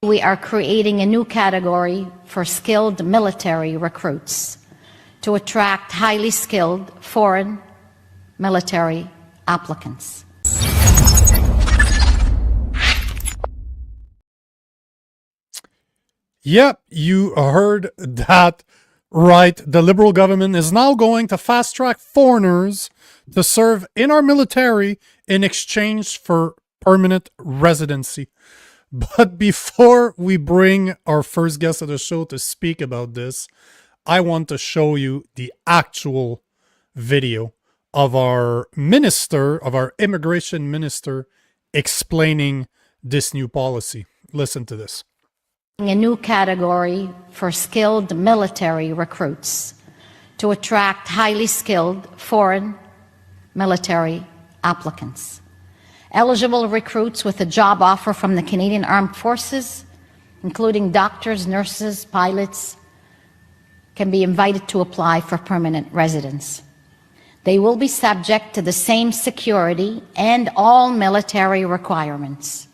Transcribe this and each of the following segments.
We are creating a new category for skilled military recruits to attract highly skilled foreign military applicants. Yep, you heard that right. The Liberal government is now going to fast-track foreigners to serve in our military in exchange for permanent residency. But before we bring our first guest of the show to speak about this, I want to show you the actual video of our immigration minister, explaining this new policy. Listen to this. A new category for skilled military recruits to attract highly skilled foreign military applicants. Eligible recruits with a job offer from the Canadian Armed Forces, including doctors, nurses, pilots, can be invited to apply for permanent residence. They will be subject to the same security and all military requirements.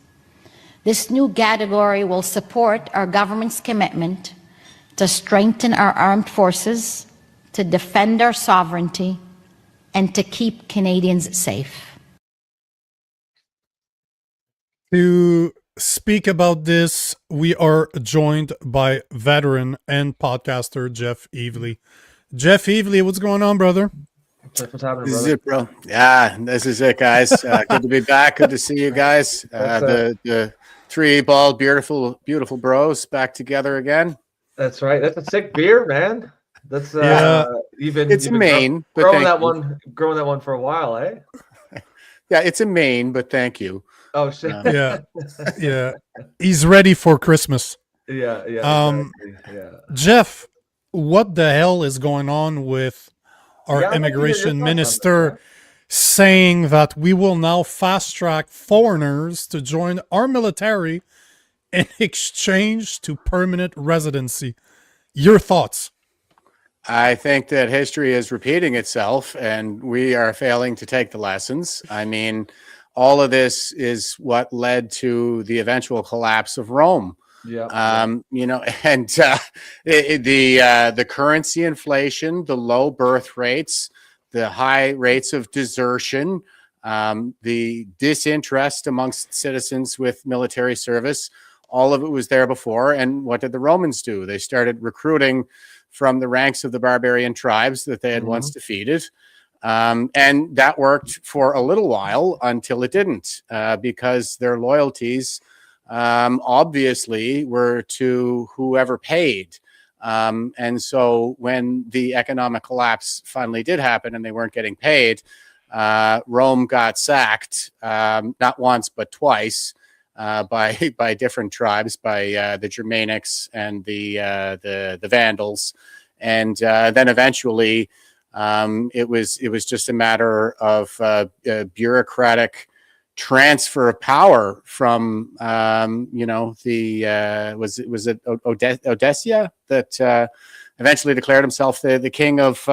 This new category will support our government's commitment to strengthen our armed forces, to defend our sovereignty, and to keep Canadians safe. To speak about this, we are joined by veteran and podcaster Jeff Evely. Jeff Evely, what's going on, brother? What's happening, This brother? is it, bro. Yeah, this is it, guys. Good to be back. Good to see you guys. The three bald, beautiful bros back together again. That's right. That's a sick beer, man. That's you've been Maine, but growing that one for a while, eh? Yeah, it's a Maine, but thank you. Oh shit. Yeah. He's ready for Christmas. Yeah. Exactly. Yeah. Jeff, what the hell is going on with our immigration minister saying that we will now fast track foreigners to join our military in exchange to permanent residency? Your thoughts? I think that history is repeating itself and we are failing to take the lessons. I mean, all of this is what led to the eventual collapse of Rome. Yeah. And the currency inflation, the low birth rates, the high rates of desertion, the disinterest amongst citizens with military service, all of it was there before. And what did the Romans do? They started recruiting from the ranks of the barbarian tribes that they had once defeated. And that worked for a little while until it didn't, because their loyalties obviously were to whoever paid. And so when the economic collapse finally did happen and they weren't getting paid, Rome got sacked, not once, but twice, by different tribes, by the Germanics and the Vandals. And then eventually it was just a matter of bureaucratic transfer of power from was it Odessa that eventually declared himself the king of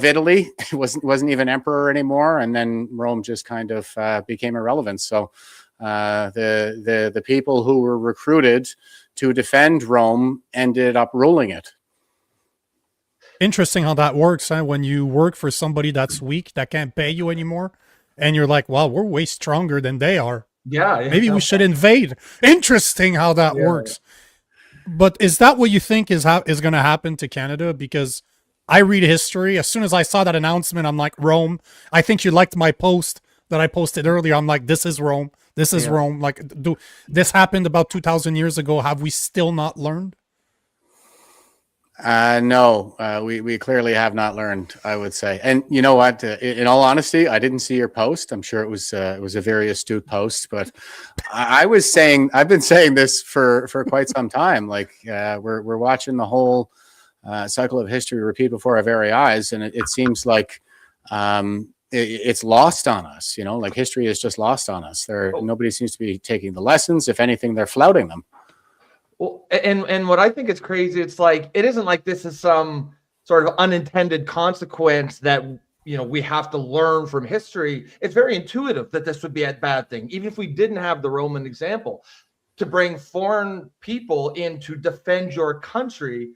Italy. wasn't even emperor anymore, and then Rome just kind of became irrelevant. So the people who were recruited to defend Rome ended up ruling it. Interesting how that works, huh? When you work for somebody that's weak, that can't pay you anymore, and you're like, wow, we're way stronger than they are. Yeah. Maybe we should invade. Interesting how that works. But is that what you think is going to happen to Canada? Because I read history. As soon as I saw that announcement, I'm like, Rome. I think you liked my post that I posted earlier. I'm like, this is Rome. This is Rome. Like, this happened about 2,000 years ago. Have we still not learned? No, we clearly have not learned, I would say. And you know what? In all honesty, I didn't see your post. I'm sure it was a very astute post, but I've been saying this for quite some time. Like we're watching the whole cycle of history repeat before our very eyes, and it seems like it's lost on us. You know, like history is just lost on us. Nobody seems to be taking the lessons. If anything, they're flouting them. Well, and what I think is crazy, it's like, it isn't like this is some sort of unintended consequence that, we have to learn from history. It's very intuitive that this would be a bad thing, even if we didn't have the Roman example. to bring foreign people in to defend your country,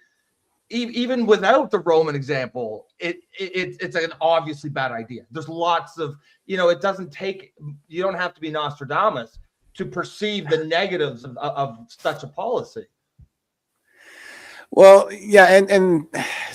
even without the Roman example, it's an obviously bad idea. There's lots of, it doesn't take, you don't have to be Nostradamus to perceive the negatives of such a policy. Well, yeah, and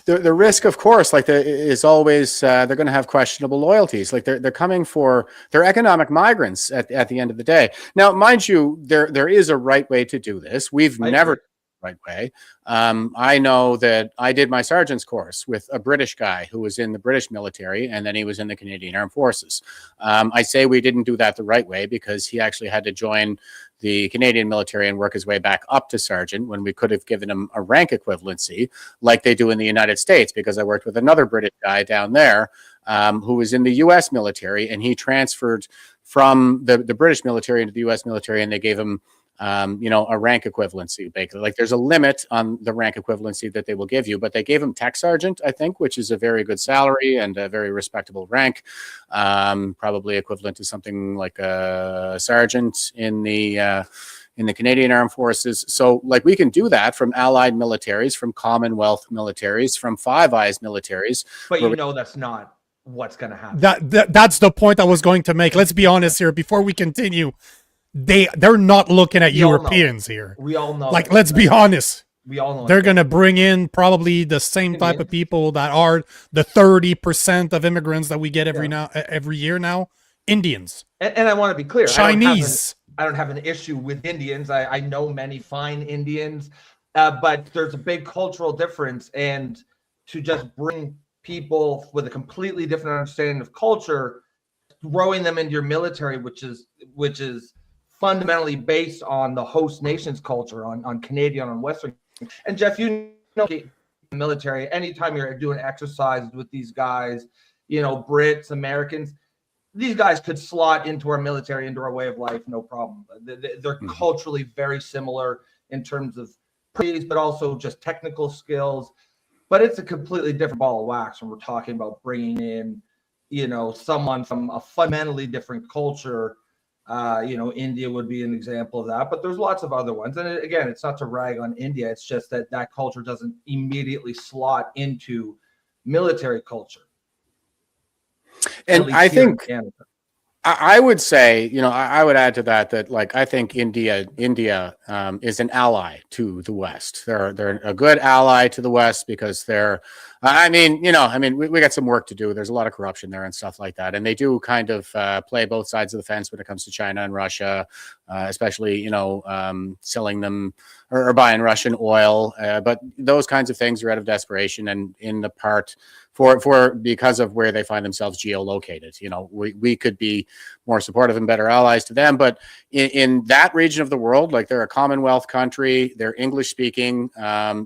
the risk, of course, like is always they're going to have questionable loyalties. Like they're coming for, they're economic migrants at the end of the day. Now, mind you, there is a right way to do this. We've never done the right way. I know that I did my sergeant's course with a British guy who was in the British military, and then he was in the Canadian Armed Forces. I say we didn't do that the right way because he actually had to join the Canadian military and work his way back up to sergeant when we could have given him a rank equivalency like they do in the United States, because I worked with another British guy down there who was in the US military, and he transferred from the British military into the US military, and they gave him a rank equivalency. Basically, like there's a limit on the rank equivalency that they will give you, but they gave him tech sergeant, I think, which is a very good salary and a very respectable rank, probably equivalent to something like a sergeant in the Canadian Armed Forces. So like we can do that from allied militaries, from Commonwealth militaries, from Five Eyes militaries. But that's not what's going to happen. That's the point I was going to make. Let's be honest here before we continue. They're not looking at Europeans here. We all know. Like, let's be honest. We all know. They're going to bring in probably the same type of people that are the 30% of immigrants that we get every year now. Indians. And I want to be clear. Chinese. I don't have an issue with Indians. I know many fine Indians, but there's a big cultural difference. And to just bring people with a completely different understanding of culture, throwing them into your military, which is fundamentally based on the host nation's culture, on Canadian, on Western. And Jeff, military, anytime you're doing exercises with these guys, Brits, Americans, these guys could slot into our military, into our way of life, no problem. They're culturally very similar in terms of but also just technical skills. But it's a completely different ball of wax when we're talking about bringing in, someone from a fundamentally different culture. India would be an example of that, but there's lots of other ones. And again, it's not to rag on India. It's just that culture doesn't immediately slot into military culture. And I think I would say, I would add to that like I think India is an ally to the West. They're a good ally to the West because they're, we got some work to do. There's a lot of corruption there and stuff like that, and they do kind of play both sides of the fence when it comes to China and Russia, especially selling them or buying Russian oil. But those kinds of things are out of desperation and in the part for because of where they find themselves geolocated. We could be more supportive and better allies to them, but in that region of the world, like they're a Commonwealth country, they're English speaking,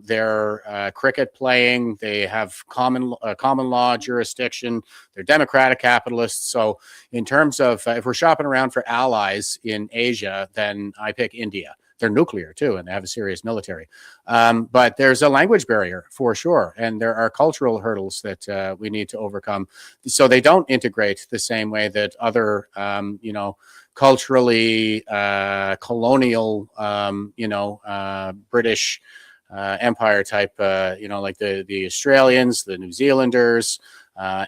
they're cricket playing, they have common law jurisdiction, they're democratic capitalists. So in terms of if we're shopping around for allies in Asia, then I pick India. They're nuclear too, and they have a serious military. But there's a language barrier for sure, and there are cultural hurdles that we need to overcome. So they don't integrate the same way that other, culturally colonial, British empire type, like the Australians, the New Zealanders.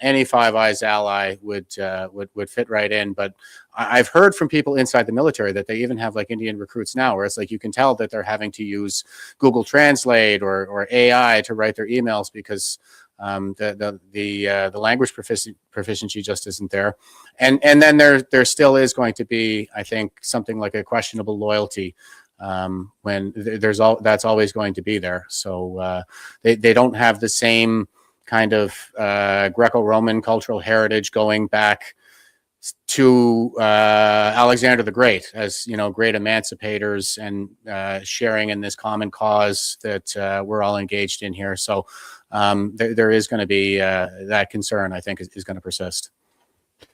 Any Five Eyes ally would fit right in. But I've heard from people inside the military that they even have like Indian recruits now, where it's like you can tell that they're having to use Google Translate or AI to write their emails because the language proficiency just isn't there. And then there still is going to be, I think, something like a questionable loyalty when that's always going to be there. So they don't have the same kind of Greco-Roman cultural heritage going back to Alexander the Great as, great emancipators and sharing in this common cause that we're all engaged in here. So there is going to be that concern, I think, is going to persist.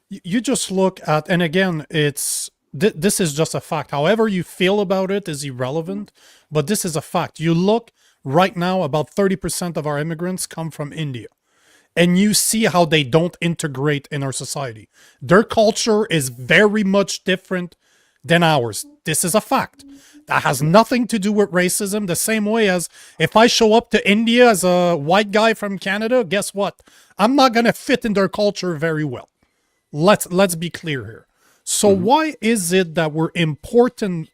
You just look at, and again, this is just a fact. However you feel about it is irrelevant, but this is a fact. You look right now, about 30% of our immigrants come from India. And you see how they don't integrate in our society. Their culture is very much different than ours. This is a fact. That has nothing to do with racism. The same way as if I show up to India as a white guy from Canada, guess what? I'm not going to fit in their culture very well. Let's be clear here. So why is it that we're going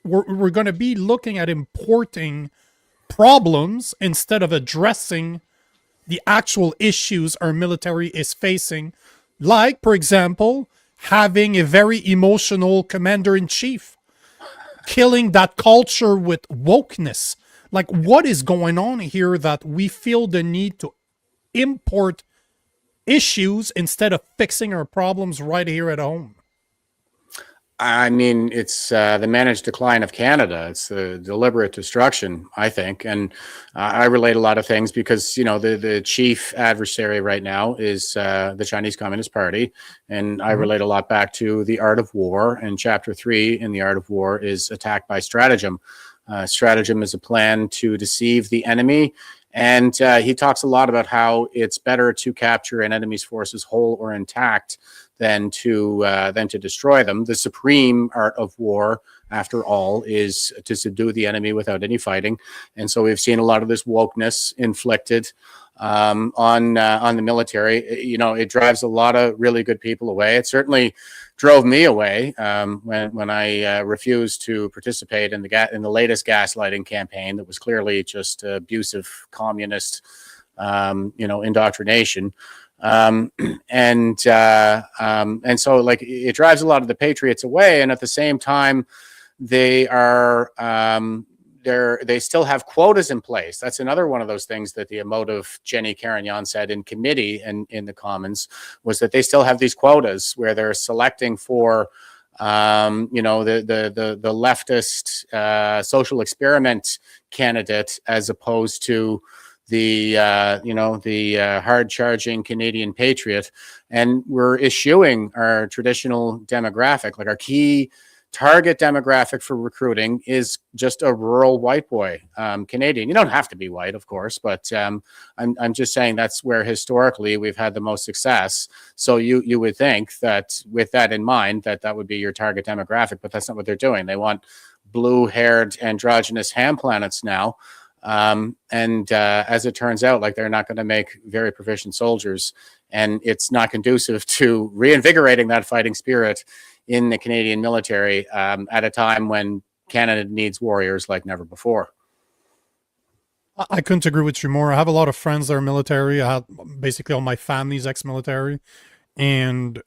to be looking at importing problems instead of addressing the actual issues our military is facing? Like, for example, having a very emotional commander-in-chief, killing that culture with wokeness. Like, what is going on here that we feel the need to import issues instead of fixing our problems right here at home? I mean, it's the managed decline of Canada. It's the deliberate destruction, I think. And I relate a lot of things because, you know, the chief adversary right now is the Chinese Communist Party. And I relate a lot back to The Art of War. And chapter 3 in The Art of War is attack by stratagem. Stratagem is a plan to deceive the enemy. And he talks a lot about how it's better to capture an enemy's forces whole or intact than to destroy them. The supreme art of war, after all, is to subdue the enemy without any fighting. And so we've seen a lot of this wokeness inflicted on the military. You know, it drives a lot of really good people away. It certainly drove me away when I refused to participate in the latest gaslighting campaign that was clearly just abusive communist, indoctrination. And so like it drives a lot of the patriots away, and at the same time they are they still have quotas in place. That's another one of those things that the emotive Jenny Carignan said in committee and in the Commons, was that they still have these quotas where they're selecting for the leftist social experiment candidate as opposed to the hard-charging Canadian patriot. And we're eschewing our traditional demographic. Like, our key target demographic for recruiting is just a rural white boy, Canadian. You don't have to be white, of course, but I'm just saying that's where historically we've had the most success. So you would think that with that in mind, that would be your target demographic, but that's not what they're doing. They want blue-haired androgynous ham planets now. As it turns out, like, they're not going to make very proficient soldiers, and it's not conducive to reinvigorating that fighting spirit in the Canadian military at a time when Canada needs warriors like never before. I couldn't agree with you more. I have a lot of friends that are military. I have basically all my family's ex-military, and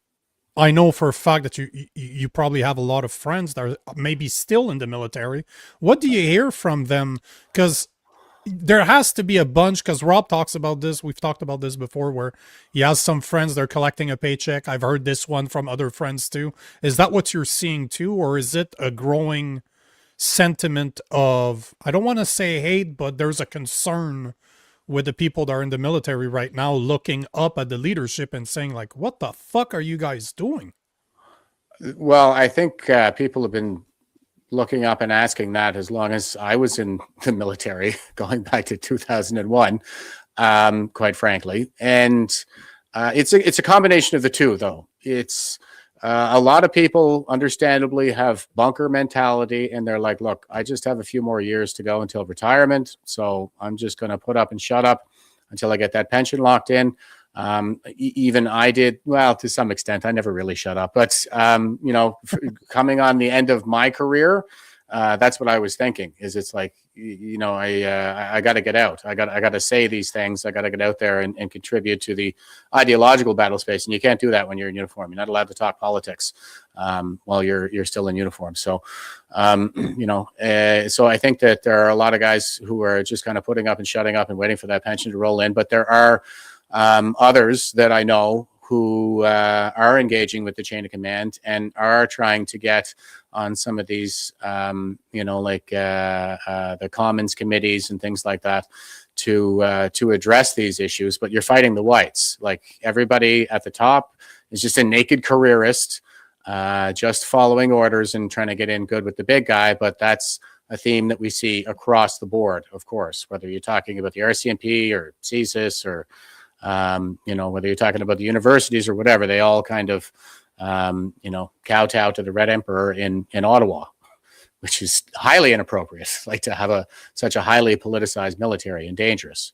I know for a fact that you probably have a lot of friends that are maybe still in the military. What do you hear from them? Because there has to be a bunch, because Rob talks about this. We've talked about this before, where he has some friends that are collecting a paycheck. I've heard this one from other friends too. Is that what you're seeing too? Or is it a growing sentiment of, I don't want to say hate, but there's a concern with the people that are in the military right now looking up at the leadership and saying, like, what the fuck are you guys doing? Well, I think people have been looking up and asking that as long as I was in the military, going back to 2001, quite frankly. And it's a combination of the two, though. It's a lot of people understandably have bunker mentality, and they're like, look, I just have a few more years to go until retirement, so I'm just going to put up and shut up until I get that pension locked in. Even I did, well, to some extent. I never really shut up, but coming on the end of my career, that's what I was thinking. Is it's like, I got to get out. I got to say these things. I got to get out there and contribute to the ideological battle space. And you can't do that when you're in uniform. You're not allowed to talk politics while you're still in uniform. So, so I think that there are a lot of guys who are just kind of putting up and shutting up and waiting for that pension to roll in. But there are others that I know who are engaging with the chain of command and are trying to get on some of these, the Commons committees and things like that to address these issues. But you're fighting the whites. Like, everybody at the top is just a naked careerist, just following orders and trying to get in good with the big guy. But that's a theme that we see across the board, of course, whether you're talking about the RCMP or CSIS or whether you're talking about the universities or whatever, they all kind of, kowtow to the Red Emperor in Ottawa. which is highly inappropriate, like to have such a highly politicized military and dangerous.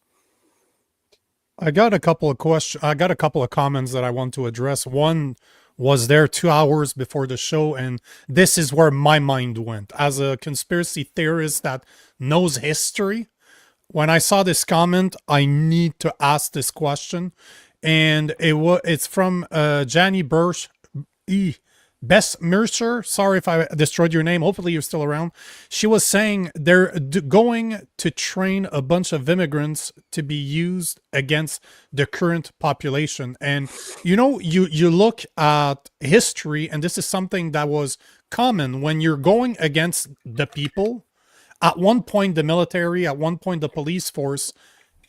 I got a couple of questions. I got a couple of comments that I want to address. One was there 2 hours before the show, and this is where my mind went. As a conspiracy theorist that knows history, when I saw this comment, I need to ask this question, and it's from Janie Bess Mercer. Sorry if I destroyed your name. Hopefully you're still around. She was saying they're going to train a bunch of immigrants to be used against the current population. And you know, you look at history, and this is something that was common when you're going against the people. At one point, the military, at one point, the police force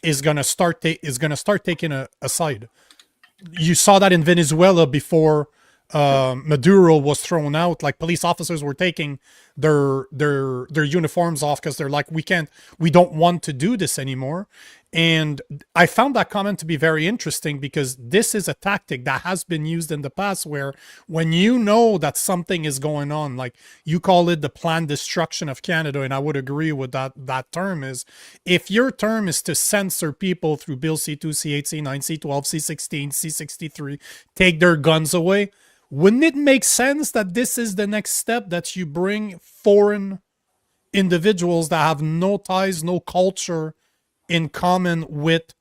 is gonna start taking a side. You saw that in Venezuela before Maduro was thrown out. Like, police officers were taking their uniforms off because they're like, we don't want to do this anymore. And I found that comment to be very interesting, because this is a tactic that has been used in the past, where when you know that something is going on, like you call it the planned destruction of Canada, and I would agree with that term, is if your term is to censor people through Bill C2, C8, C9, C12, C16, C63, take their guns away, wouldn't it make sense that this is the next step, that you bring foreign individuals that have no ties, no culture in common with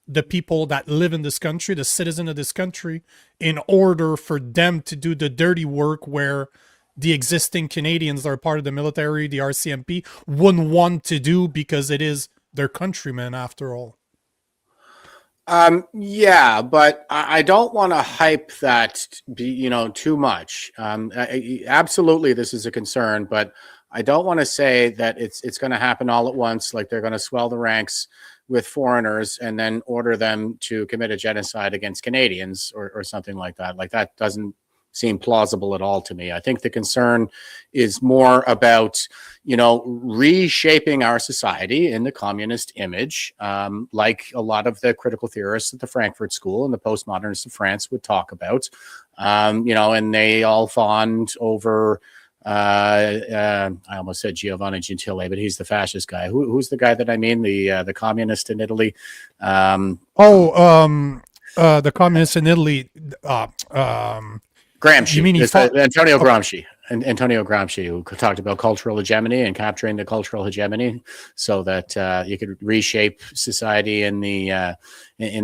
the people that live in this country, the citizen of this country, in order for them to do the dirty work where the existing Canadians that are part of the military, the RCMP, wouldn't want to do, because it is their countrymen after all? Yeah, but I don't want to hype that, too much. Absolutely, this is a concern, but I don't want to say that it's going to happen all at once, like they're going to swell the ranks with foreigners and then order them to commit a genocide against Canadians or something like that. Like, that doesn't seem plausible at all to me. I think the concern is more about, reshaping our society in the communist image, like a lot of the critical theorists at the Frankfurt School and the postmodernists of France would talk about, and they all fawned over, I almost said Giovanni Gentile, but he's the fascist guy. Who's the guy that I mean? The communist in Italy. The communist in Italy. Gramsci. You mean Antonio Gramsci. And Antonio Gramsci, who talked about cultural hegemony and capturing the cultural hegemony so that you could reshape society in the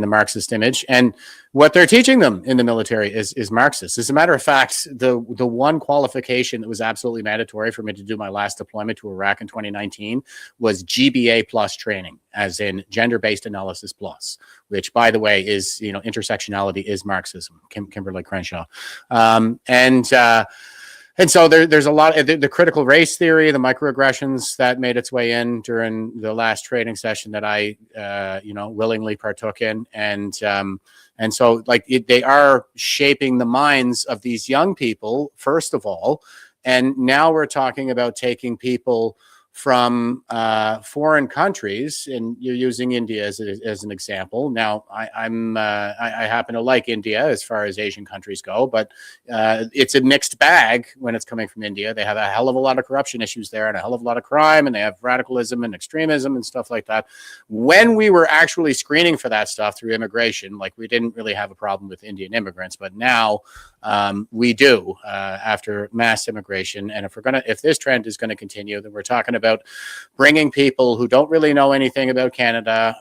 Marxist image. And what they're teaching them in the military is Marxist. As a matter of fact, the one qualification that was absolutely mandatory for me to do my last deployment to Iraq in 2019 was GBA plus training, as in gender-based analysis plus, which, by the way, is, intersectionality is Marxism. Kimberly Crenshaw. And so there's a lot of the critical race theory, the microaggressions that made its way in during the last training session that I, willingly partook in. And so they are shaping the minds of these young people, first of all. And now we're talking about taking people from foreign countries, and you're using India as an example. Now, I happen to like India as far as Asian countries go, but it's a mixed bag when it's coming from India. They have a hell of a lot of corruption issues there, and a hell of a lot of crime, and they have radicalism and extremism and stuff like that. When we were actually screening for that stuff through immigration, we didn't really have a problem with Indian immigrants, but now we do after mass immigration. And if this trend is going to continue, then we're talking about bringing people who don't really know anything about Canada,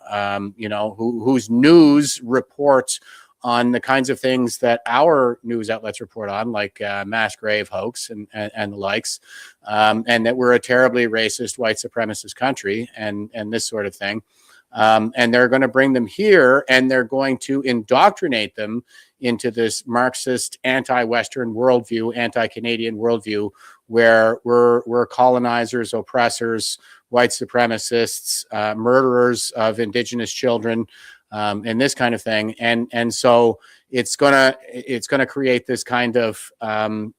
whose news reports on the kinds of things that our news outlets report on, like mass grave hoax and the likes, and that we're a terribly racist white supremacist country and this sort of thing. And they're going to bring them here, and they're going to indoctrinate them into this Marxist, anti-Western worldview, anti-Canadian worldview, where we're colonizers, oppressors, white supremacists, murderers of Indigenous children, and this kind of thing. And so it's gonna create this kind of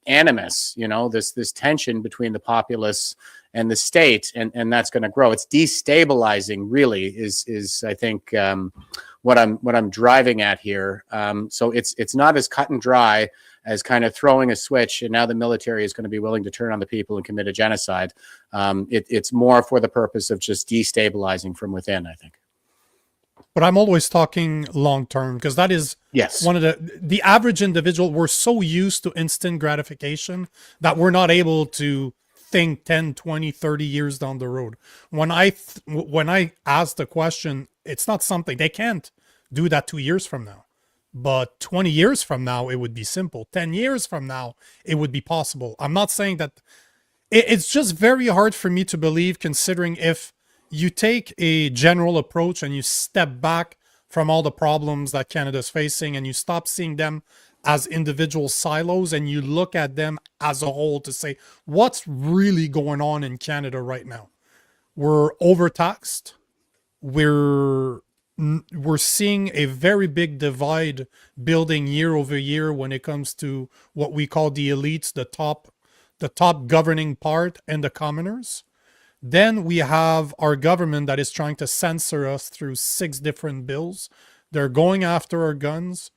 animus, this tension between the populace and the state, and that's going to grow. It's destabilizing, really, is I think what I'm driving at here. So it's not as cut and dry as kind of throwing a switch and now the military is going to be willing to turn on the people and commit a genocide. It's more for the purpose of just destabilizing from within, I think. But I'm always talking long term, because that is one of the average individual. We're so used to instant gratification that we're not able to think 10, 20, 30 years down the road. When I ask the question, it's not something they can't do that 2 years from now. But 20 years from now, it would be simple. 10 years from now, it would be possible. I'm not saying that. It's just very hard for me to believe, considering if you take a general approach and you step back from all the problems that Canada's facing and you stop seeing them as individual silos and you look at them as a whole to say, what's really going on in Canada right now? We're overtaxed. We're seeing a very big divide building year over year when it comes to what we call the elites, the top governing part, and the commoners. Then we have our government that is trying to censor us through 6 different bills. They're going after our guns.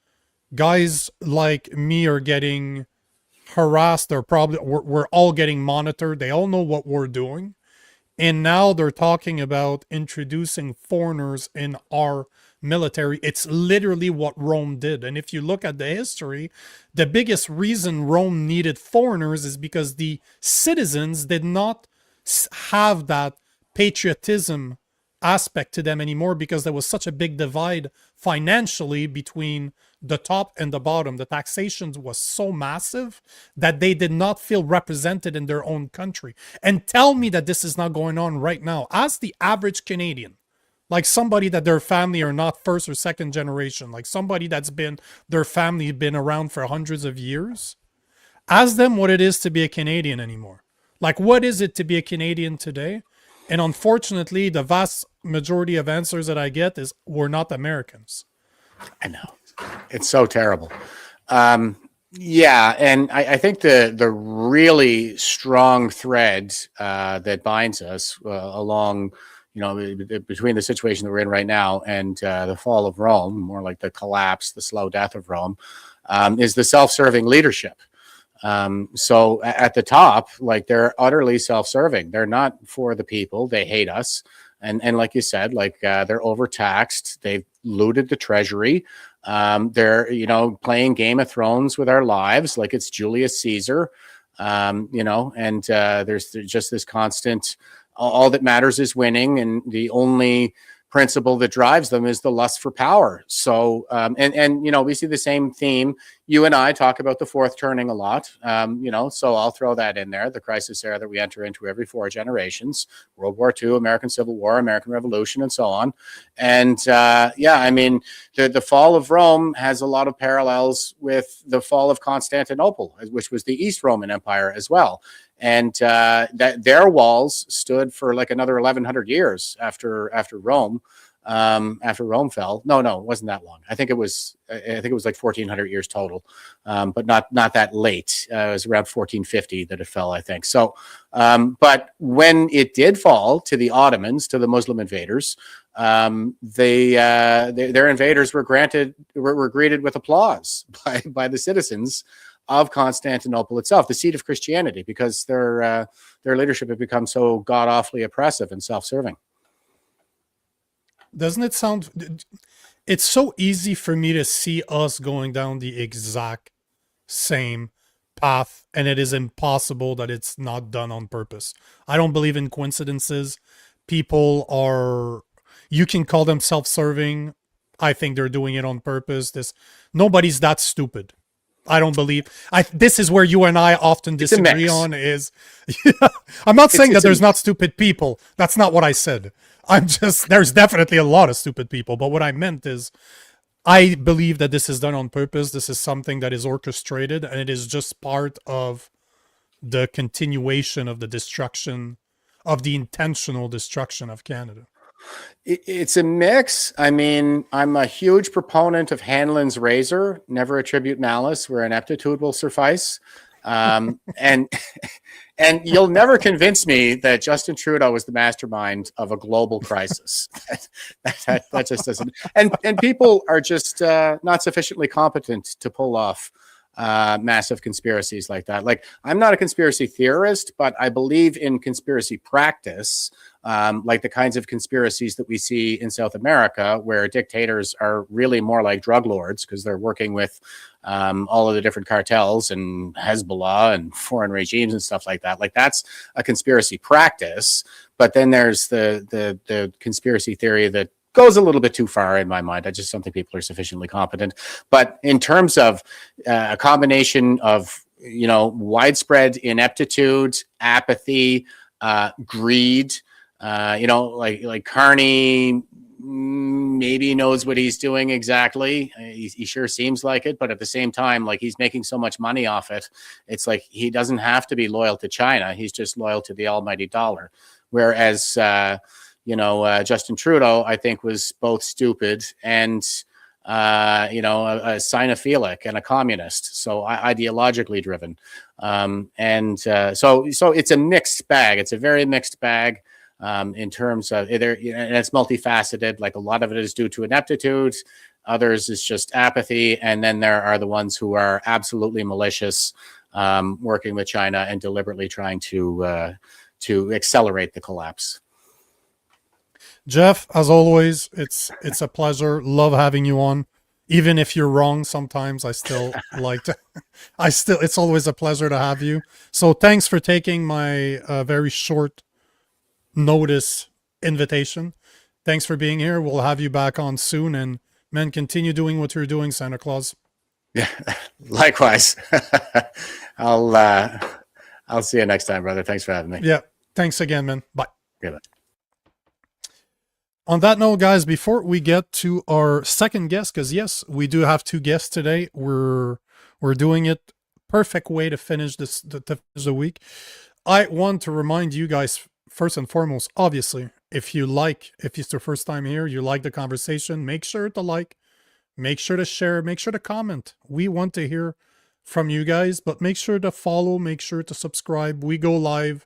Guys like me are getting harassed. We're all getting monitored. They all know what we're doing. And now they're talking about introducing foreigners in our military. It's literally what Rome did. And if you look at the history, the biggest reason Rome needed foreigners is because the citizens did not have that patriotism aspect to them anymore, because there was such a big divide financially between the top and the bottom. The taxation was so massive that they did not feel represented in their own country. And tell me that this is not going on right now. As the average Canadian, like somebody that their family are not first or second generation, like somebody that's been, their family been around for hundreds of years, ask them what it is to be a Canadian anymore. Like, what is it to be a Canadian today? And unfortunately, the vast majority of answers that I get is, we're not Americans. I know. It's so terrible. Yeah, and I think the really strong thread that binds us along, between the situation that we're in right now and the fall of Rome, more like the collapse, the slow death of Rome, is the self-serving leadership. So at the top, like, they're utterly self-serving. They're not for the people. They hate us. And like you said, like, they're overtaxed. They've looted the treasury. They're, playing Game of Thrones with our lives, like it's Julius Caesar, and there's just this constant, all that matters is winning. And the only principle that drives them is the lust for power. So, we see the same theme. You and I talk about the fourth turning a lot, so I'll throw that in there, the crisis era that we enter into every 4 generations, World War II, American Civil War, American Revolution, and so on. And the fall of Rome has a lot of parallels with the fall of Constantinople, which was the East Roman Empire as well. And that their walls stood for like another 1,100 years after Rome. After Rome fell. No, it wasn't that long. I think it was like 1,400 years total, but not that late. It was around 1450 that it fell, I think. So, but when it did fall to the Ottomans, to the Muslim invaders, their invaders were greeted with applause by the citizens of Constantinople itself, the seat of Christianity, because their leadership had become so god awfully oppressive and self-serving. Doesn't it sound, it's so easy for me to see us going down the exact same path, and it is impossible that it's not done on purpose. I don't believe in coincidences. People you can call them self-serving. I think they're doing it on purpose. Nobody's that stupid. I don't believe. This is where you and I often disagree on is, I'm not saying that there's not stupid people. That's not what I said. There's definitely a lot of stupid people. But what I meant is, I believe that this is done on purpose. This is something that is orchestrated, and it is just part of the continuation of the destruction, of the intentional destruction of Canada. It's a mix. I mean, I'm a huge proponent of Hanlon's razor. Never attribute malice where ineptitude will suffice. And and you'll never convince me that Justin Trudeau was the mastermind of a global crisis. That just doesn't. And people are just not sufficiently competent to pull off massive conspiracies like that. Like, I'm not a conspiracy theorist, but I believe in conspiracy practice, like the kinds of conspiracies that we see in South America, where dictators are really more like drug lords because they're working with all of the different cartels and Hezbollah and foreign regimes and stuff like that. Like, that's a conspiracy practice. But then there's the conspiracy theory that goes a little bit too far in my mind. I just don't think people are sufficiently competent. But in terms of a combination of, widespread ineptitude, apathy, greed, like Carney maybe knows what he's doing exactly. He sure seems like it, but at the same time, like, he's making so much money off it. It's like he doesn't have to be loyal to China. He's just loyal to the almighty dollar. Whereas, Justin Trudeau, I think, was both stupid and, a sinophilic and a communist, so ideologically driven. So it's a mixed bag. It's a very mixed bag in terms of and it's multifaceted. Like, a lot of it is due to ineptitude, others is just apathy, and then there are the ones who are absolutely malicious, working with China and deliberately trying to accelerate the collapse. Jeff, as always, it's a pleasure. Love having you on. Even if you're wrong sometimes, I still like to it's always a pleasure to have you. So thanks for taking my very short notice invitation. Thanks for being here. We'll have you back on soon, and man, continue doing what you're doing, Santa Claus. Yeah, likewise. I'll see you next time, brother. Thanks for having me. Yeah, thanks again, man. Bye. Okay, bye. On that note, guys, before we get to our second guest, because yes, we do have two guests today. We're doing it perfect way to finish the week. I want to remind you guys, first and foremost, obviously, if it's your first time here, you like the conversation, make sure to like, make sure to share, make sure to comment. We want to hear from you guys, but make sure to follow, make sure to subscribe. We go live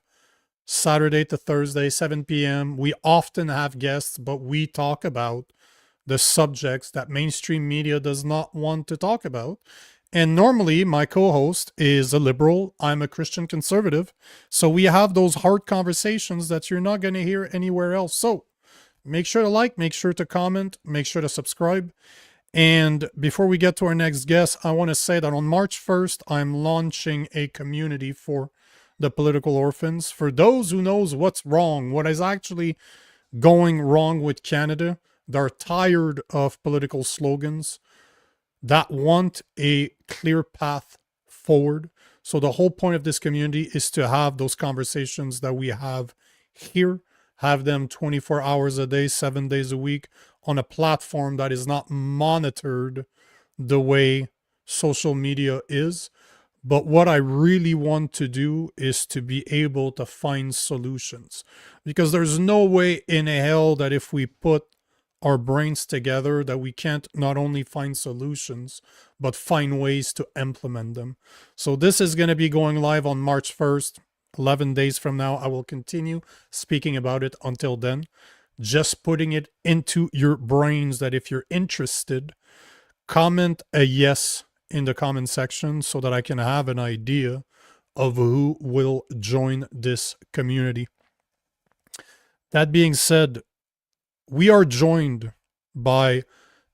Saturday to Thursday, 7 p.m. We often have guests, but we talk about the subjects that mainstream media does not want to talk about. And normally my co-host is a liberal. I'm a Christian conservative. So we have those hard conversations that you're not going to hear anywhere else. So make sure to like, make sure to comment, make sure to subscribe. And before we get to our next guest, I want to say that on March 1st, I'm launching a community for the Political Orphans. For those who knows what's wrong, what is actually going wrong with Canada, they're tired of political slogans that want a clear path forward. So the whole point of this community is to have those conversations that we have here, have them 24 hours a day, 7 days a week on a platform that is not monitored the way social media is. But what I really want to do is to be able to find solutions, because there's no way in hell that if we put our brains together that we can't not only find solutions, but find ways to implement them. So this is going to be going live on March 1st, 11 days from now. I will continue speaking about it until then. Just putting it into your brains that if you're interested, comment a yes in the comment section so that I can have an idea of who will join this community. That being said, we are joined by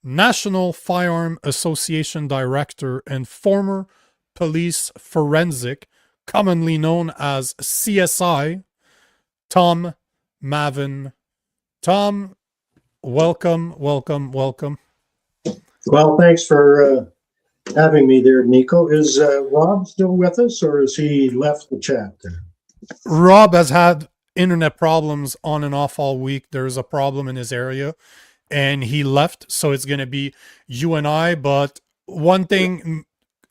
National Firearms Association Director and former police forensic, commonly known as CSI, Tom Mavin. Tom, welcome. Well, thanks for having me there, Nico. Is Rob still with us, or has he left the chat there? Rob has had internet problems on and off all week. There's a problem in his area and he left. So it's going to be you and I. But one thing,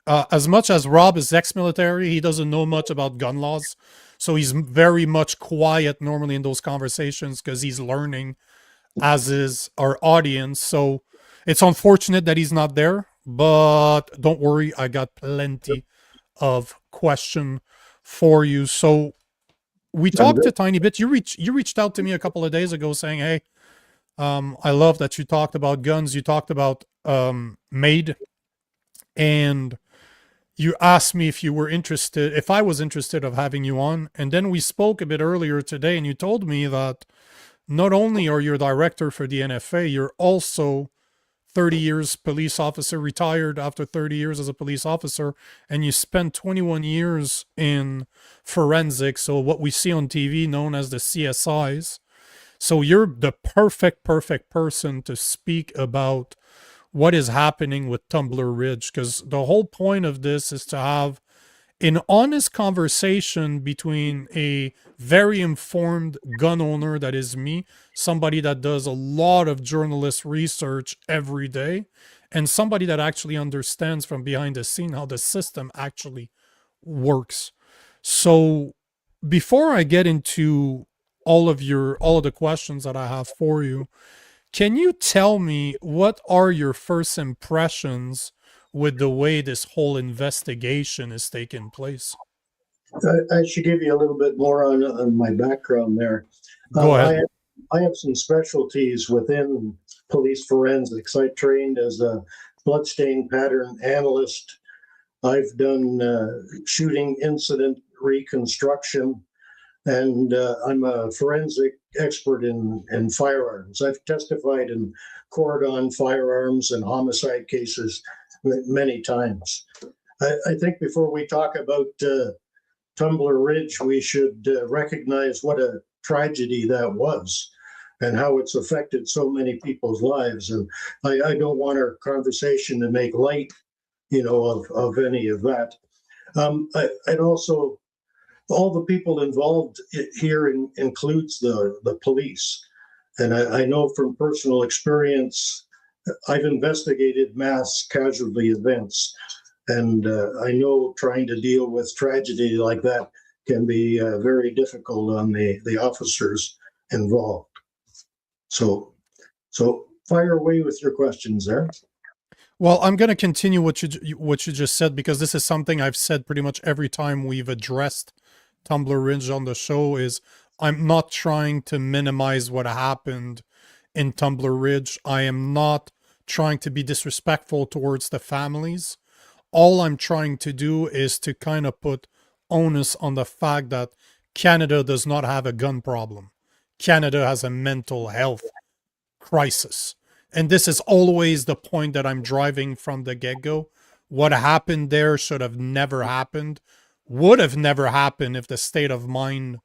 as much as Rob is ex-military, he doesn't know much about gun laws. So he's very much quiet normally in those conversations because he's learning, as is our audience. So it's unfortunate that he's not there, but don't worry, I got plenty of question for you. So we talked a tiny bit. You reached out to me a couple of days ago saying, hey, I love that you talked about guns. You talked about MAID, and you asked me if I was interested of having you on. And then we spoke a bit earlier today, and you told me that not only are you a director for the NFA, you're also 30 years police officer, retired after 30 years as a police officer, and you spent 21 years in forensics, so what we see on TV known as the CSIs. So you're the perfect person to speak about what is happening with Tumbler Ridge, because the whole point of this is to have an honest conversation between a very informed gun owner, that is me, somebody that does a lot of journalist research every day, and somebody that actually understands from behind the scene how the system actually works. So before I get into all of the questions that I have for you, can you tell me what are your first impressions with the way this whole investigation is taking place? I should give you a little bit more on my background there. Go ahead. I have some specialties within police forensics. I trained as a bloodstain pattern analyst. I've done shooting incident reconstruction, and I'm a forensic expert in firearms. I've testified in court on firearms and homicide cases many times. I think before we talk about Tumbler Ridge, we should recognize what a tragedy that was and how it's affected so many people's lives. And I don't want our conversation to make light, of any of that. I'd also, all the people involved here includes the police. And I know from personal experience, I've investigated mass casualty events. And I know trying to deal with tragedy like that can be very difficult on the officers involved. So fire away with your questions there. Well, I'm going to continue what you just said, because this is something I've said pretty much every time we've addressed Tumbler Ridge on the show. Is I'm not trying to minimize what happened in Tumbler Ridge. I am not trying to be disrespectful towards the families. All I'm trying to do is to kind of put onus on the fact that Canada does not have a gun problem. Canada has a mental health crisis. And this is always the point that I'm driving from the get-go. What happened there should have never happened, would have never happened if the state of mind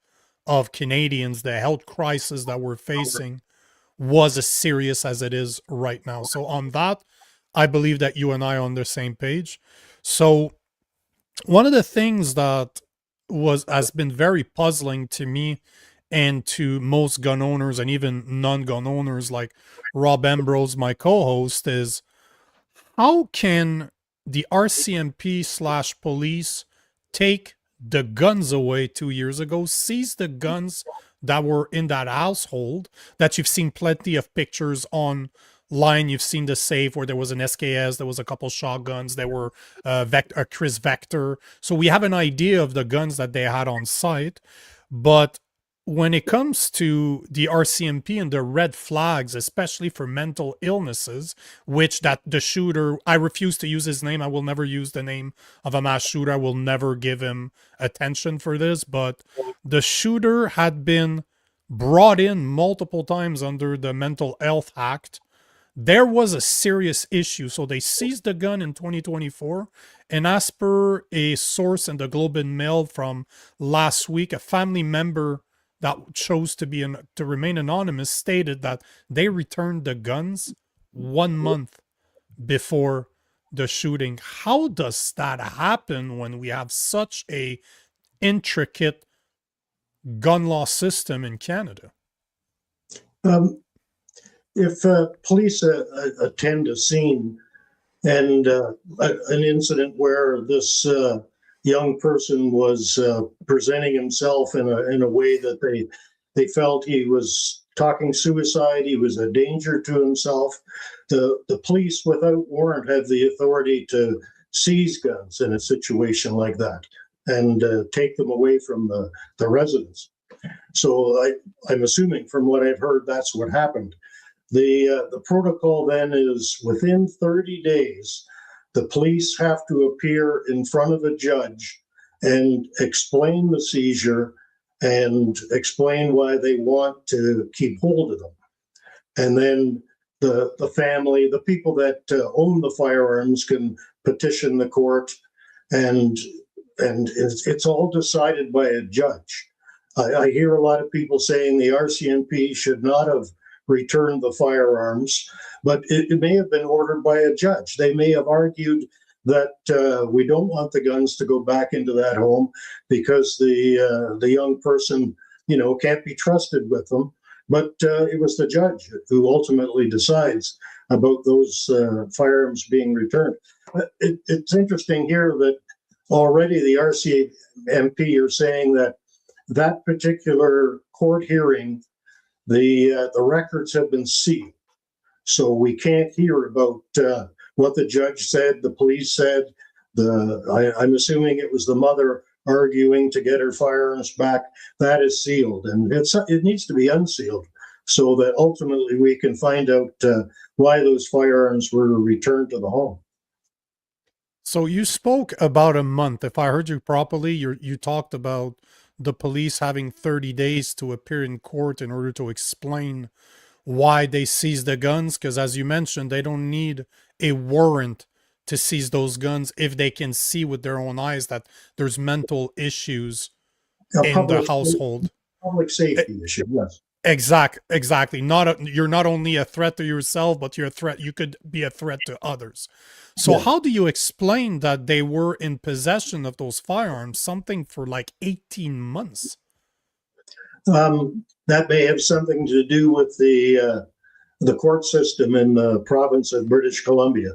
of Canadians, the health crisis that we're facing, was as serious as it is right now. So on that, I believe that you and I are on the same page. So one of the things that has been very puzzling to me and to most gun owners and even non-gun owners like Rob Ambrose, my co-host, is how can the RCMP/police take the guns away 2 years ago, seize the guns that were in that household, that you've seen plenty of pictures online. You've seen the safe where there was an SKS, there was a couple shotguns, there were a Chris Vector. So we have an idea of the guns that they had on site. But when it comes to the RCMP and the red flags, especially for mental illnesses, which that the shooter, I refuse to use his name. I will never use the name of a mass shooter. I will never give him attention for this. But the shooter had been brought in multiple times under the Mental Health Act. There was a serious issue. So they seized the gun in 2024. And as per a source in the Globe and Mail from last week, a family member that chose to remain anonymous stated that they returned the guns 1 month before the shooting. How does that happen when we have such a intricate gun law system in Canada? If police attend a scene and an incident where this young person was presenting himself in a way that they felt he was talking suicide, he was a danger to himself, the police without warrant have the authority to seize guns in a situation like that and take them away from the residents. So I'm assuming from what I've heard, that's what happened. The protocol then is within 30 days, the police have to appear in front of a judge and explain the seizure and explain why they want to keep hold of them. And then the family, the people that own the firearms can petition the court, and it's all decided by a judge. I hear a lot of people saying the RCMP should not have returned the firearms, but it may have been ordered by a judge. They may have argued that we don't want the guns to go back into that home because the young person, can't be trusted with them. But it was the judge who ultimately decides about those firearms being returned. It's interesting here that already the RCMP are saying that particular court hearing, the records have been sealed. So we can't hear about what the judge said, the police said. I'm assuming it was the mother arguing to get her firearms back. That is sealed, and it needs to be unsealed so that ultimately we can find out why those firearms were returned to the home. So you spoke about a month. If I heard you properly, you talked about the police having 30 days to appear in court in order to explain why they seized the guns, because as you mentioned, they don't need a warrant to seize those guns if they can see with their own eyes that there's mental issues in the household. Public safety issue, yes. Exactly. You're not only a threat to yourself, but you could be a threat to others. So yeah. How do you explain that they were in possession of those firearms, something for like 18 months? That may have something to do with the court system in the province of British Columbia,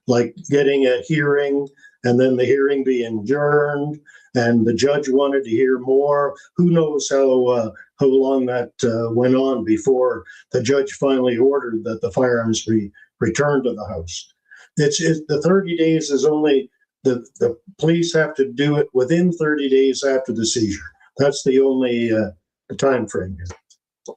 like getting a hearing and then the hearing being adjourned, and the judge wanted to hear more. Who knows how long that went on before the judge finally ordered that the firearms be returned to the house. The 30 days is only the police have to do it within 30 days after the seizure. That's the only time frame here.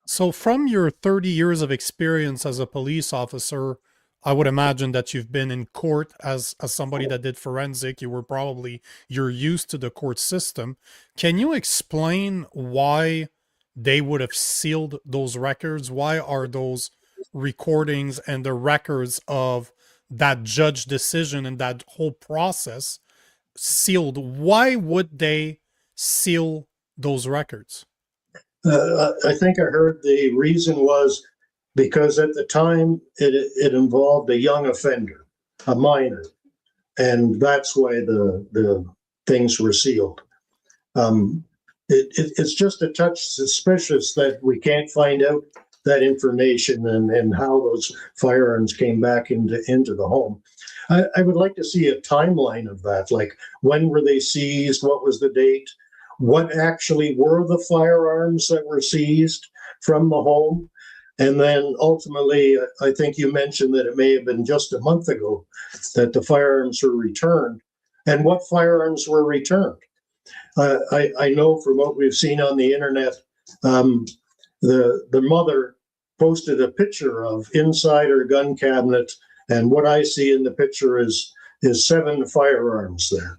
So from your 30 years of experience as a police officer, I would imagine that you've been in court as somebody that did forensic. You're used to the court system. Can you explain why they would have sealed those records? Why are those recordings and the records of that judge decision and that whole process sealed? Why would they seal those records? I think I heard the reason was because at the time it involved a young offender, a minor, and that's why the things were sealed. It's just a touch suspicious that we can't find out that information and how those firearms came back into the home. I would like to see a timeline of that, like when were they seized, what was the date, what actually were the firearms that were seized from the home. And then ultimately, I think you mentioned that it may have been just a month ago that the firearms were returned. And what firearms were returned? I know from what we've seen on the internet, the mother posted a picture of inside her gun cabinet, and what I see in the picture is 7 firearms there.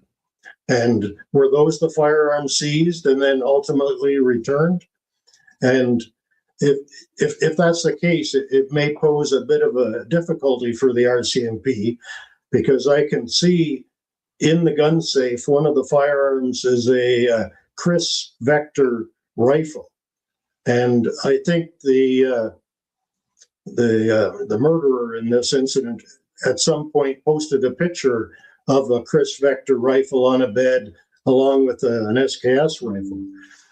And were those the firearms seized and then ultimately returned? And if that's the case, it may pose a bit of a difficulty for the RCMP, because I can see in the gun safe, one of the firearms is a Chris Vector rifle. And I think the murderer in this incident at some point posted a picture of a Chris Vector rifle on a bed along with an SKS rifle.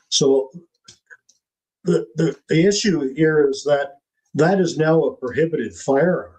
So the issue here is that is now a prohibited firearm.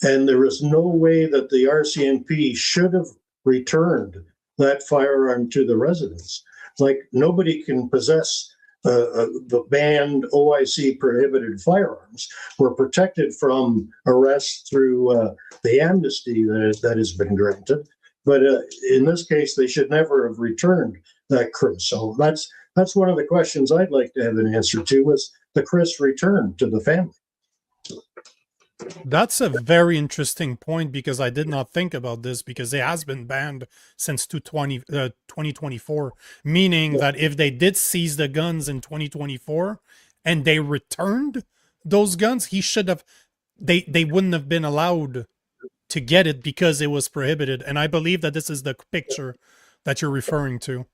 And there is no way that the RCMP should have returned that firearm to the residents. Like, nobody can possess the banned OIC prohibited firearms were protected from arrest through the amnesty that has been granted. But in this case, they should never have returned that Chris. So that's one of the questions I'd like to have an answer to, was the Chris returned to the family. That's a very interesting point, because I did not think about this, because it has been banned since 2024, meaning that if they did seize the guns in 2024 and they returned those guns, he should have, they wouldn't have been allowed to get it because it was prohibited. And I believe that this is the picture that you're referring to.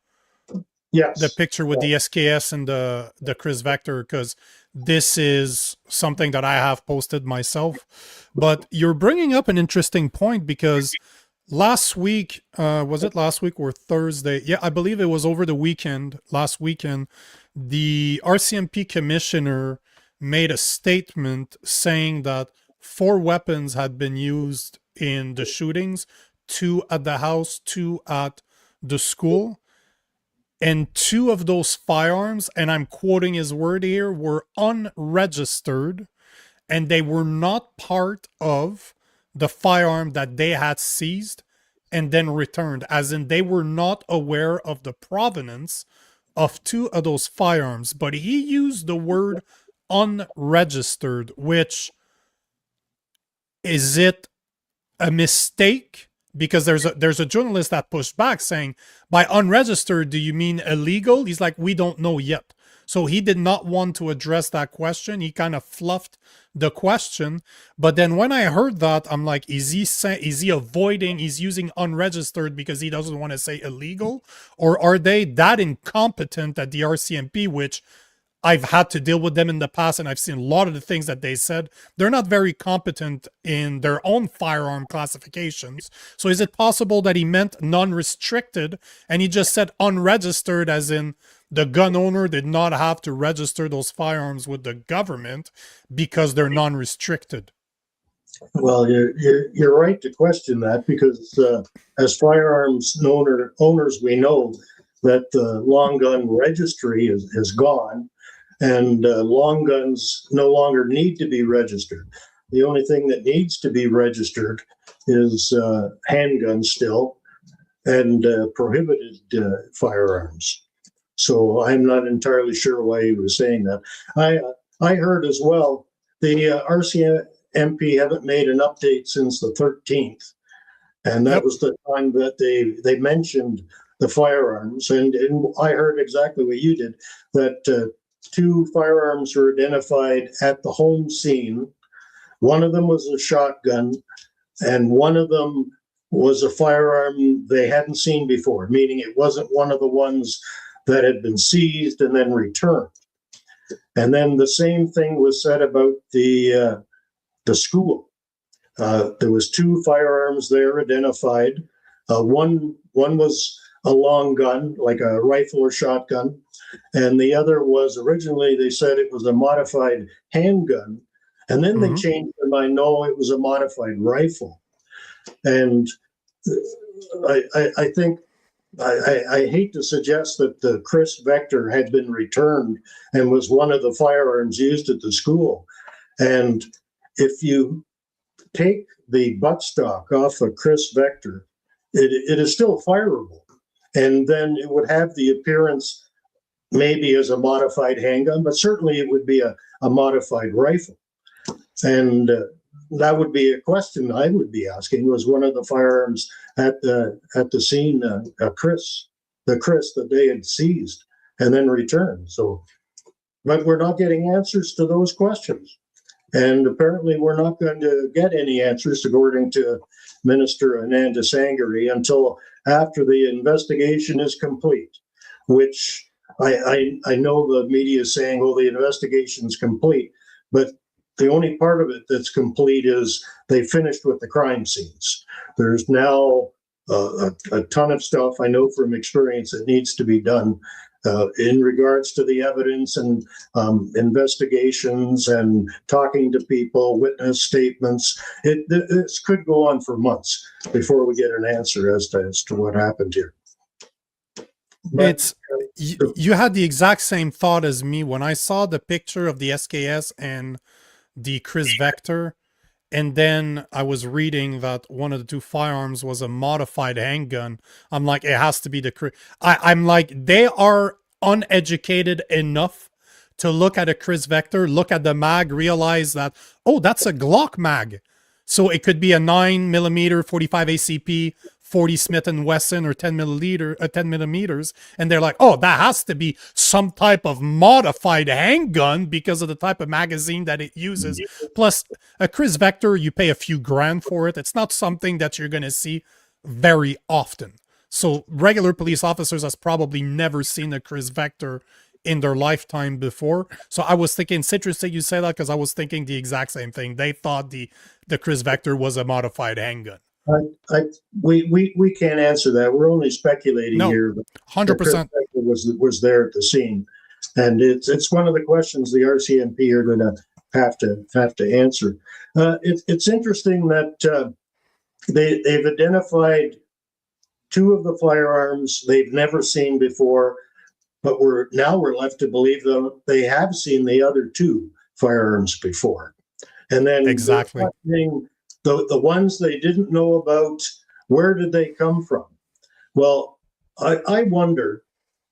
Yes. The picture with the SKS and the Chris Vector, because this is something that I have posted myself. But you're bringing up an interesting point, because last week, was it last week or Thursday? Yeah, I believe it was over the weekend, last weekend, the RCMP commissioner made a statement saying that 4 weapons had been used in the shootings, 2 at the house, 2 at the school. And 2 of those firearms, and I'm quoting his word here, were unregistered, and they were not part of the firearm that they had seized and then returned, as in they were not aware of the provenance of 2 of those firearms. But he used the word unregistered, which, is it a mistake? Because there's a journalist that pushed back saying, by unregistered, do you mean illegal? He's like, we don't know yet. So he did not want to address that question. He kind of fluffed the question. But then when I heard that, I'm like, is he avoiding, he's using unregistered because he doesn't want to say illegal? Or are they that incompetent at the RCMP, which I've had to deal with them in the past, and I've seen a lot of the things that they said. They're not very competent in their own firearm classifications. So is it possible that he meant non-restricted, and he just said unregistered, as in the gun owner did not have to register those firearms with the government because they're non-restricted? Well, you're right to question that, because as firearms owners, we know that the long gun registry is gone. And long guns no longer need to be registered. The only thing that needs to be registered is handguns still, and prohibited firearms. So I'm not entirely sure why he was saying that. I heard as well, the RCMP haven't made an update since the 13th. And that was the time that they mentioned the firearms. And I heard exactly what you did, that 2 firearms were identified at the home scene. One of them was a shotgun, and one of them was a firearm they hadn't seen before, meaning it wasn't one of the ones that had been seized and then returned. And then the same thing was said about the school. There was 2 firearms there identified. One was a long gun, like a rifle or shotgun. And the other was, originally they said it was a modified handgun. And then they changed their mind, no, it was a modified rifle. And I think, I hate to suggest that the Chris Vector had been returned and was one of the firearms used at the school. And if you take the buttstock off a Chris Vector, it is still fireable. And then it would have the appearance maybe as a modified handgun, but certainly it would be a modified rifle. And that would be a question I would be asking, was one of the firearms at the scene the Chris that they had seized and then returned. So, but we're not getting answers to those questions. And apparently we're not going to get any answers, according to Minister Ananda Sangari, until after the investigation is complete, which I know the media is saying, oh, the investigation is complete, but the only part of it that's complete is they finished with the crime scenes. There's now a ton of stuff, I know from experience, that needs to be done in regards to the evidence and investigations and talking to people, witness statements. This could go on for months before we get an answer as to what happened here. But It's you had the exact same thought as me when I saw the picture of the SKS and the Chris Vector, and then I was reading that one of the two firearms was a modified handgun. I'm like, it has to be the Chris. I'm like, they are uneducated enough to look at a Chris Vector, look at the mag, realize that, oh, that's a Glock mag. So it could be a 9mm 45 ACP, 40 Smith and Wesson, or 10 millimeters, and they're like, oh, that has to be some type of modified handgun because of the type of magazine that it uses. Plus, a Chris Vector, you pay a few grand for it. It's not something that you're going to see very often. So regular police officers has probably never seen a Chris Vector in their lifetime before. So I was thinking, it's interesting you say that, because I was thinking the exact same thing. They thought the Chris Vector was a modified handgun. We can't answer that. We're only speculating here. 100%. Was there at the scene, and it's one of the questions the RCMP are going to have to answer. It's interesting that they've identified two of the firearms they've never seen before, but we're left to believe them they have seen the other two firearms before, and then exactly. The ones they didn't know about, where did they come from? Well, I wonder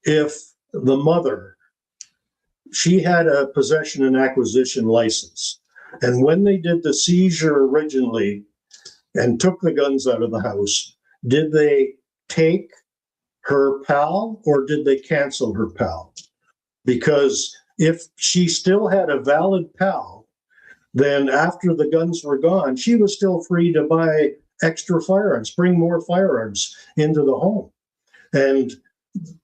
if the mother, she had a possession and acquisition license. And when they did the seizure originally and took the guns out of the house, did they take her PAL or did they cancel her PAL? Because if she still had a valid PAL, then after the guns were gone, she was still free to buy extra firearms, bring more firearms into the home. And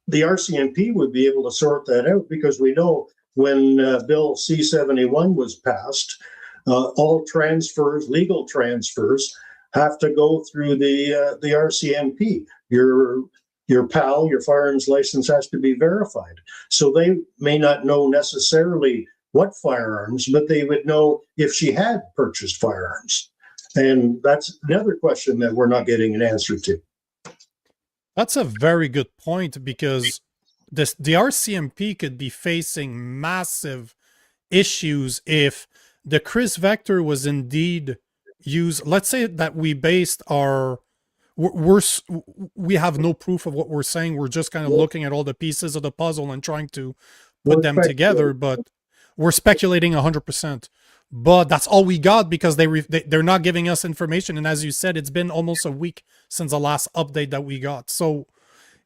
the RCMP would be able to sort that out, because we know when Bill C-71 was passed, all transfers, legal transfers, have to go through the RCMP. Your PAL, your firearms license, has to be verified. So they may not know necessarily what firearms, but they would know if she had purchased firearms. And that's another question that we're not getting an answer to. That's a very good point, because the RCMP could be facing massive issues if the Chris Vector was indeed used. Let's say that we based our we have no proof of what we're saying. We're just kind of looking at all the pieces of the puzzle and trying to put them together, but we're speculating 100%. But that's all we got, because they're not giving us information. And as you said, it's been almost a week since the last update that we got. So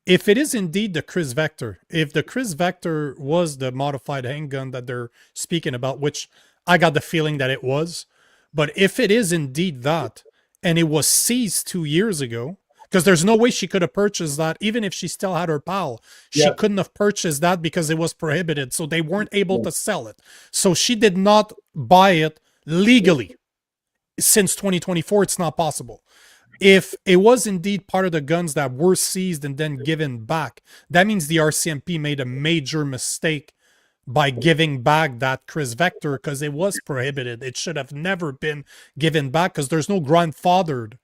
if it is indeed the Chris Vector, if the Chris Vector was the modified handgun that they're speaking about, which I got the feeling that it was, but if it is indeed that, and it was seized 2 years ago, because there's no way she could have purchased that, even if she still had her PAL. She couldn't have purchased that because it was prohibited, so they weren't able to sell it. So she did not buy it legally. Since 2024, it's not possible. If it was indeed part of the guns that were seized and then given back, that means the RCMP made a major mistake by giving back that Chris Vector, because it was prohibited. It should have never been given back, because there's no grandfathered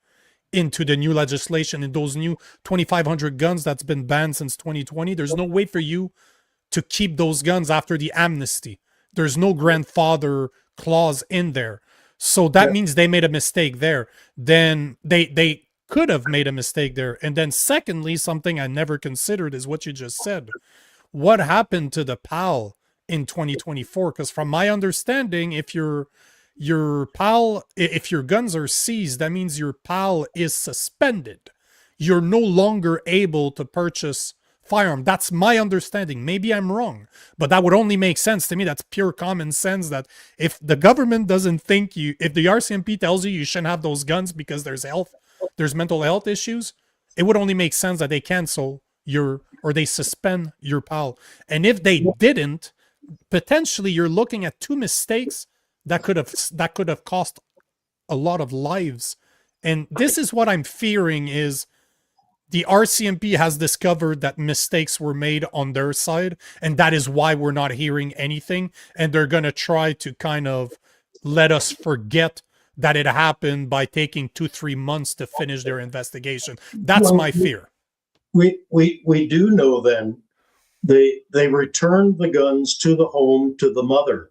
into the new legislation in those new 2,500 guns that's been banned since 2020. There's no way for you to keep those guns after the amnesty. There's no grandfather clause in there. So that means they made a mistake there. Then they could have made a mistake there. And then secondly, something I never considered is what you just said. What happened to the PAL in 2024? Because from my understanding, if your PAL, if your guns are seized, that means your PAL is suspended. You're no longer able to purchase firearm. That's my understanding. Maybe I'm wrong, but that would only make sense to me. That's pure common sense, that if the government doesn't think if the RCMP tells you shouldn't have those guns because there's mental health issues, it would only make sense that they cancel or they suspend your PAL. And if they didn't, potentially you're looking at two mistakes that could have cost a lot of lives. And this is what I'm fearing, is the RCMP has discovered that mistakes were made on their side, and that is why we're not hearing anything. And they're going to try to kind of let us forget that it happened by taking 2-3 months to finish their investigation. That's my fear. We do know then they returned the guns to the home to the mother.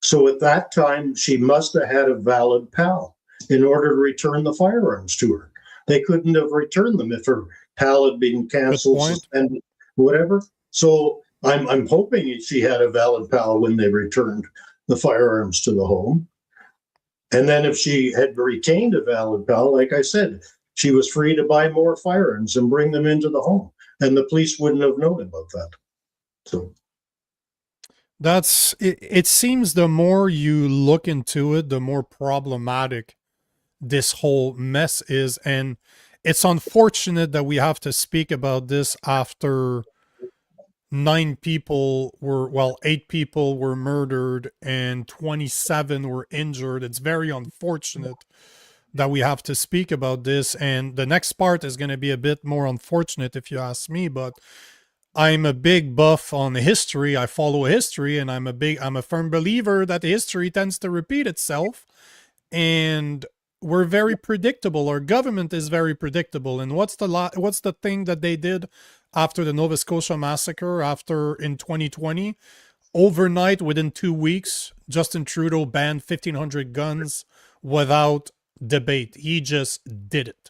So at that time, she must have had a valid PAL in order to return the firearms to her. They couldn't have returned them if her PAL had been canceled, suspended, whatever. So I'm hoping she had a valid PAL when they returned the firearms to the home. And then if she had retained a valid PAL, like I said, she was free to buy more firearms and bring them into the home. And the police wouldn't have known about that. So that's it. It seems the more you look into it, the more problematic this whole mess is. And it's unfortunate that we have to speak about this after 8 people were murdered and 27 were injured. It's very unfortunate that we have to speak about this. And the next part is going to be a bit more unfortunate if you ask me, but I'm a big buff on history. I follow history, and I'm a firm believer that history tends to repeat itself. And we're very predictable. Our government is very predictable. And what's the thing that they did after the Nova Scotia massacre in 2020? Overnight, within 2 weeks, Justin Trudeau banned 1,500 guns without debate. He just did it.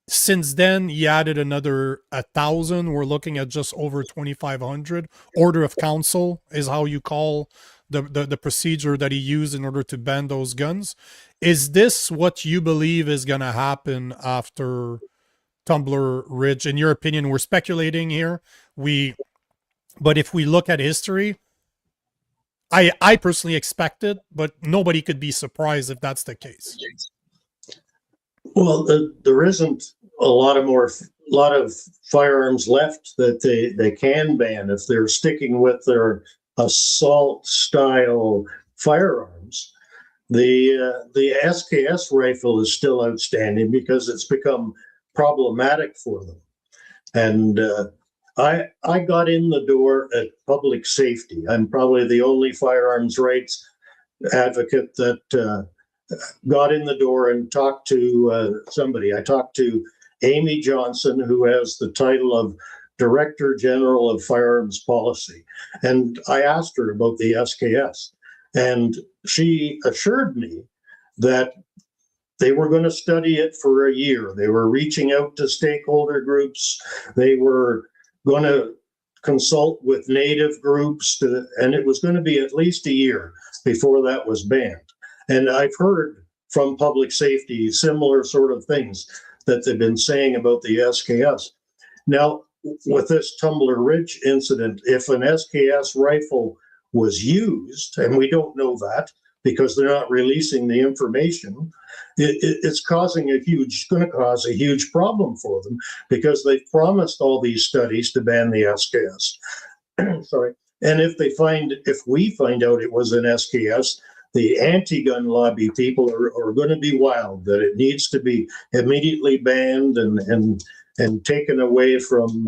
Since then, he added another 1,000. We're looking at just over 2,500. Order of council is how you call the procedure that he used in order to ban those guns. Is this what you believe is going to happen after Tumbler Ridge? In your opinion, we're speculating here. But if we look at history, I personally expect it, but nobody could be surprised if that's the case. Well, there isn't a lot of firearms left that they can ban if they're sticking with their assault style firearms. The SKS rifle is still outstanding because it's become problematic for them. And I got in the door at public safety. I'm probably the only firearms rights advocate that got in the door and talked to somebody. I talked to Amy Johnson, who has the title of Director General of Firearms Policy. And I asked her about the SKS. And she assured me that they were going to study it for a year. They were reaching out to stakeholder groups. They were going to consult with Native groups, and it was going to be at least a year before that was banned. And I've heard from public safety similar sort of things that they've been saying about the SKS. Now, with this Tumbler Ridge incident, if an SKS rifle was used, and we don't know that because they're not releasing the information, it's going to cause a huge problem for them because they've promised all these studies to ban the SKS. Sorry. And if we find out it was an SKS, the anti-gun lobby people are going to be wild that it needs to be immediately banned and taken away from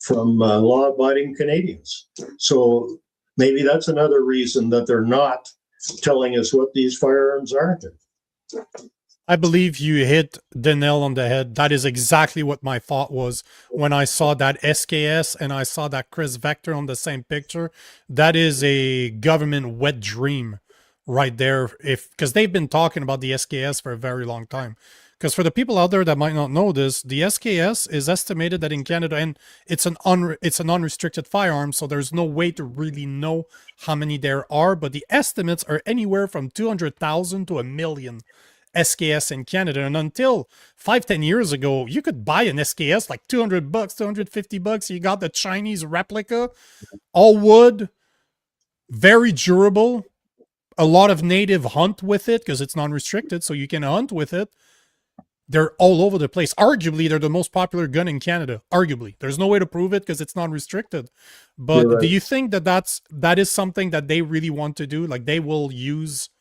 law-abiding Canadians. So maybe that's another reason that they're not telling us what these firearms are. I believe you hit the nail on the head. That is exactly what my thought was when I saw that SKS and I saw that Chris Vector on the same picture. That is a government wet dream right there, because they've been talking about the SKS for a very long time. Because for the people out there that might not know this, the SKS is estimated that in Canada, and it's an unrestricted firearm, so there's no way to really know how many there are, but the estimates are anywhere from 200,000 to 1 million SKS in Canada. And until 5-10 years ago, you could buy an SKS like $200, $250. You got the Chinese replica, all wood, very durable. A lot of native hunt with it because it's non-restricted, so you can hunt with it. They're all over the place. Arguably, they're the most popular gun in Canada. Arguably. There's no way to prove it because it's non-restricted. But Right. Do you think that is something that they really want to do? Like, they will use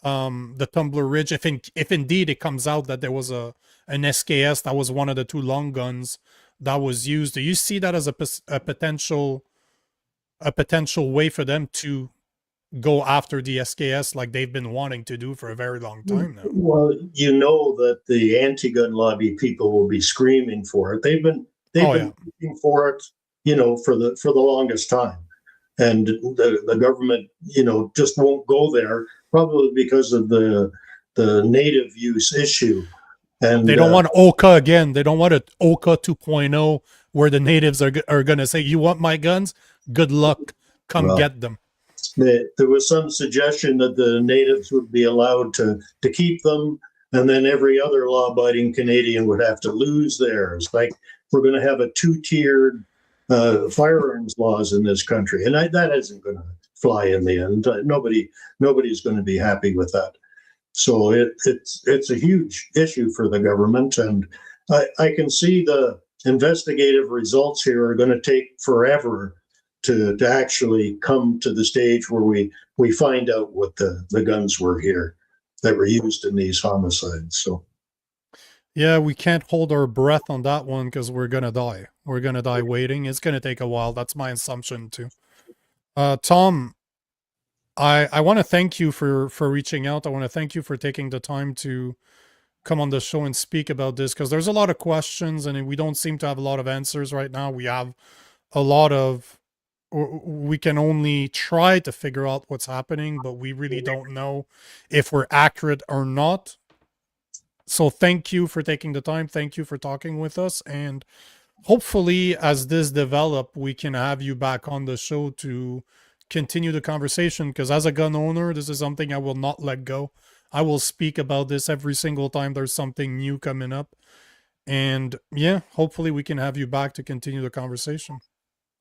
the Tumbler Ridge if indeed it comes out that there was an SKS that was one of the 2 long guns that was used. Do you see that as a potential way for them to go after the SKS like they've been wanting to do for a very long time now. Well, you know that the anti-gun lobby people will be screaming for it. They've been looking for it, for the longest time, and the government, just won't go there, probably because of the native use issue. And they don't want Oka again. They don't want an Oka 2.0 where the natives are going to say, "You want my guns? Good luck. Come get them." There was some suggestion that the natives would be allowed to keep them, and then every other law-abiding Canadian would have to lose theirs. Like, we're going to have a two-tiered firearms laws in this country, and that isn't going to fly in the end. Nobody's going to be happy with that. So it's a huge issue for the government, and I can see the investigative results here are going to take forever to actually come to the stage where we find out what the guns were here that were used in these homicides. So yeah, we can't hold our breath on that one because we're gonna die. We're gonna die waiting. It's gonna take a while. That's my assumption too. Tom, I want to thank you for reaching out. I want to thank you for taking the time to come on the show and speak about this, because there's a lot of questions and we don't seem to have a lot of answers right now. We have a lot of, we can only try to figure out what's happening, but we really don't know if we're accurate or not. So thank you for taking the time. Thank you for talking with us. And hopefully as this develops, we can have you back on the show to continue the conversation, because as a gun owner, this is something I will not let go. I will speak about this every single time there's something new coming up. And yeah, hopefully we can have you back to continue the conversation.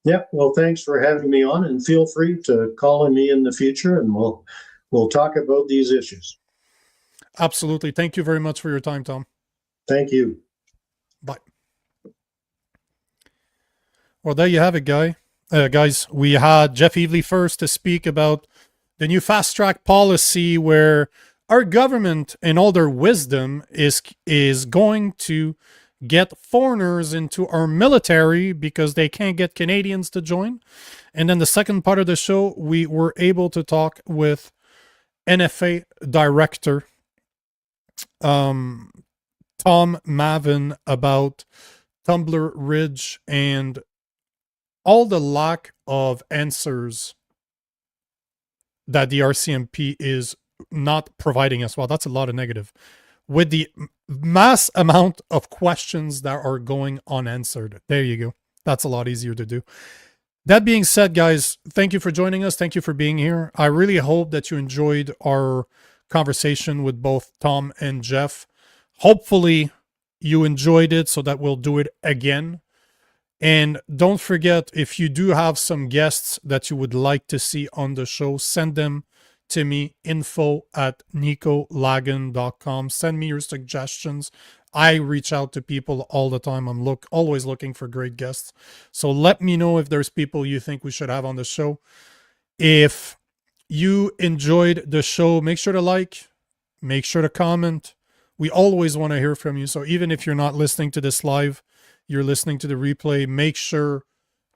Yeah, well, thanks for having me on, and feel free to call on me in the future, and we'll talk about these issues. Absolutely. Thank you very much for your time, Tom. Thank you. Bye. Well, there you have it, guys. We had Jeff Evely first to speak about the new fast track policy, where our government, in all their wisdom, is going to get foreigners into our military because they can't get Canadians to join. And then the second part of the show, we were able to talk with NFA director Tom Mavin about Tumbler Ridge and all the lack of answers that the RCMP is not providing us. Well, that's a lot of negative. With the mass amount of questions that are going unanswered. There you go. That's a lot easier to do. That being said, guys, thank you for joining us. Thank you for being here. I really hope that you enjoyed our conversation with both Tom and Jeff. Hopefully you enjoyed it so that we'll do it again. And don't forget, if you do have some guests that you would like to see on the show, send them to me, info@nicolagan.com. Send me your suggestions. I reach out to people all the time. I'm always looking for great guests. So let me know if there's people you think we should have on the show. If you enjoyed the show, make sure to like, make sure to comment. We always want to hear from you. So even if you're not listening to this live, you're listening to the replay, make sure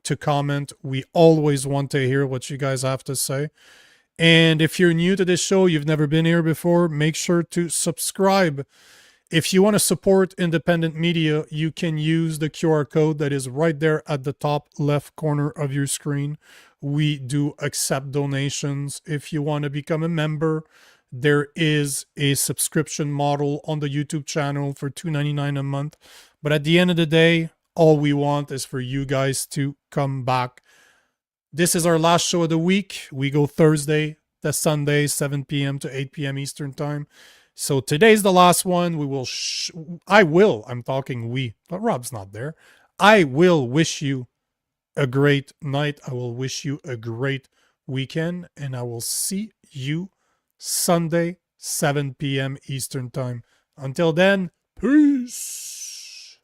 to comment. We always want to hear what you guys have to say. And if you're new to this show, you've never been here before, make sure to subscribe. If you want to support independent media, you can use the QR code that is right there at the top left corner of your screen. We do accept donations. If you want to become a member, there is a subscription model on the YouTube channel for $2.99 a month. But at the end of the day, all we want is for you guys to come back. This is our last show of the week. We go Thursday to Sunday, 7 p.m. to 8 p.m. Eastern time. So today's the last one. I'm talking we, but Rob's not there. I will wish you a great night. I will wish you a great weekend, and I will see you Sunday, 7 p.m. Eastern time. Until then, peace.